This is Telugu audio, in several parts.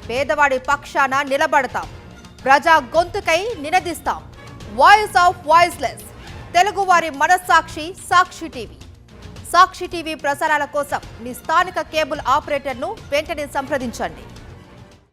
పేదవాడి పక్షాన నిలబడతాం, ప్రజా గొంతుకై నినదిస్తాం. వాయిస్ ఆఫ్ వాయిస్లెస్, తెలుగువారి మనస్సాక్షి సాక్షి టీవీ. సాక్షి టీవీ ప్రసారాల కోసం మీ స్థానిక కేబుల్ ఆపరేటర్ను వెంటనే సంప్రదించండి.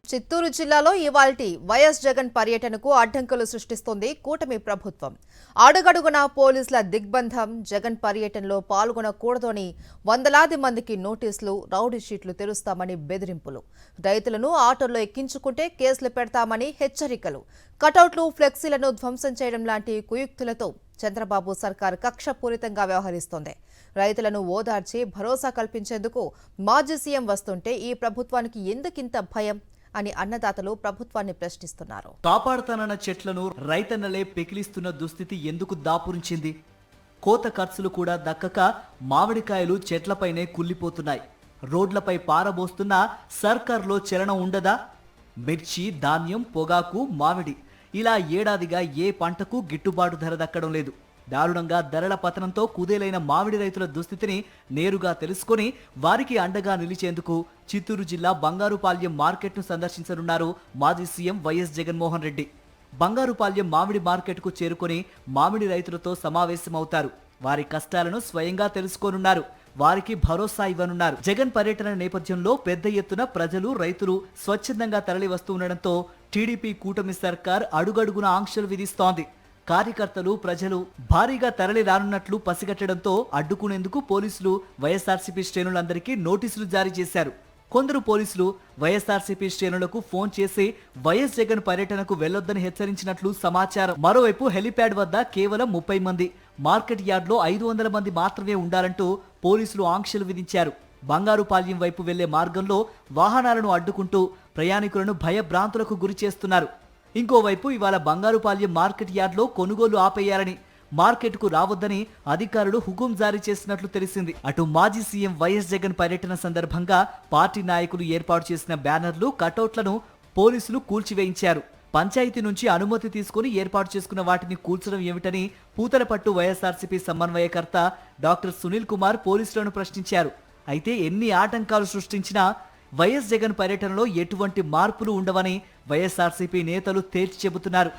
చిత్తూరు జిల్లాలో ఇవాల్టి వైఎస్ జగన్ పర్యటనకు అడ్డంకులు సృష్టిస్తోంది కూటమి ప్రభుత్వం. అడుగడుగునా పోలీసుల దిగ్బంధం, జగన్ పర్యటనలో పాల్గొనకూడదు అని వందలాది మందికి నోటీసులు, రౌడీ షీట్లు తెరుస్తామని బెదిరింపులు, రైతులను ఆటోల్లో ఎక్కించుకుంటే కేసులు పెడతామని హెచ్చరికలు, కటౌట్లు, ఫ్లెక్సీలను ధ్వంసం చేయడం లాంటి కుయుక్తులతో చంద్రబాబు సర్కార్ కక్షపూరితంగా వ్యవహరిస్తోంది. రైతులను ఓదార్చి భరోసా కల్పించేందుకు మాజీ సీఎం వస్తుంటే ఈ ప్రభుత్వానికి ఎందుకింత భయం అని అన్నదాతలు ప్రభుత్వాన్ని ప్రశ్నిస్తున్నారు. కాపాడుతానన్న చెట్లను రైతన్నలే పెకిలిస్తున్న దుస్థితి ఎందుకు దాపురించింది? కోత ఖర్చులు కూడా దక్కక మామిడికాయలు చెట్లపైనే కుళ్లిపోతున్నాయి. రోడ్లపై పారబోస్తున్న సర్కార్లో చలనం ఉండదా? మిర్చి, ధాన్యం, పొగాకు, మామిడి ఇలా ఏడాదిగా ఏ పంటకు గిట్టుబాటు ధర దక్కడం లేదు. దారుణంగా ధరల పతనంతో కుదేలైన మామిడి రైతుల దుస్థితిని నేరుగా తెలుసుకొని వారికి అండగా నిలిచేందుకు చిత్తూరు జిల్లా బంగారుపాల్యం మార్కెట్ను సందర్శించనున్నారు మాజీ సీఎం వైఎస్ జగన్మోహన్ రెడ్డి. బంగారుపాల్యం మామిడి మార్కెట్కు చేరుకొని మామిడి రైతులతో సమావేశమవుతారు. వారి కష్టాలను స్వయంగా తెలుసుకోనున్నారు. వారికి భరోసా ఇవ్వనున్నారు. జగన్ పర్యటన నేపథ్యంలో పెద్ద ఎత్తున ప్రజలు, రైతులు స్వచ్ఛందంగా తరలి వస్తూ ఉండడంతో టీడీపీ కూటమి సర్కార్ అడుగడుగున ఆంక్షలు విధిస్తోంది. కార్యకర్తలు, ప్రజలు భారీగా తరలి రానున్నట్లు పసిగట్టడంతో అడ్డుకునేందుకు పోలీసులు వైఎస్ఆర్సీపీ శ్రేణులందరికీ నోటీసులు జారీ చేశారు. కొందరు పోలీసులు వైఎస్ఆర్సీపీ శ్రేణులకు ఫోన్ చేసి వైఎస్ జగన్ పర్యటనకు వెళ్లొద్దని హెచ్చరించినట్లు సమాచారం. మరోవైపు హెలిప్యాడ్ వద్ద కేవలం 30 మంది, మార్కెట్ యార్డ్లో 500 మంది మాత్రమే ఉండాలంటూ పోలీసులు ఆంక్షలు విధించారు. బంగారుపాల్యం వైపు వెళ్లే మార్గంలో వాహనాలను అడ్డుకుంటూ ప్రయాణికులను భయభ్రాంతులకు గురి చేస్తున్నారు. ఇంకోవైపు ఇవాళ బంగారుపాల్యం మార్కెట్ యార్డ్లో కొనుగోలు ఆపేయాలని, మార్కెట్కు రావద్దని అధికారులు హుకుం జారీ చేసినట్లు తెలిసింది. అటు మాజీ సీఎం వైఎస్ జగన్ పర్యటన సందర్భంగా పార్టీ నాయకులు ఏర్పాటు చేసిన బ్యానర్లు, కటౌట్లను పోలీసులు కూల్చివేయించారు. పంచాయతీ నుంచి అనుమతి తీసుకుని ఏర్పాటు చేసుకున్న వాటిని కూల్చడం ఏమిటని పూతలపట్టు వైఎస్ఆర్సీపీ సమన్వయకర్త డాక్టర్ సునీల్ కుమార్ పోలీసులను ప్రశ్నించారు. అయితే ఎన్ని ఆటంకాలు సృష్టించినా వైఎస్ జగన్ పర్యటనలో ఎటువంటి మార్పులు ఉండవని వైఎస్ఆర్సీపీ నేతలు తేల్చి చెబుతున్నారు.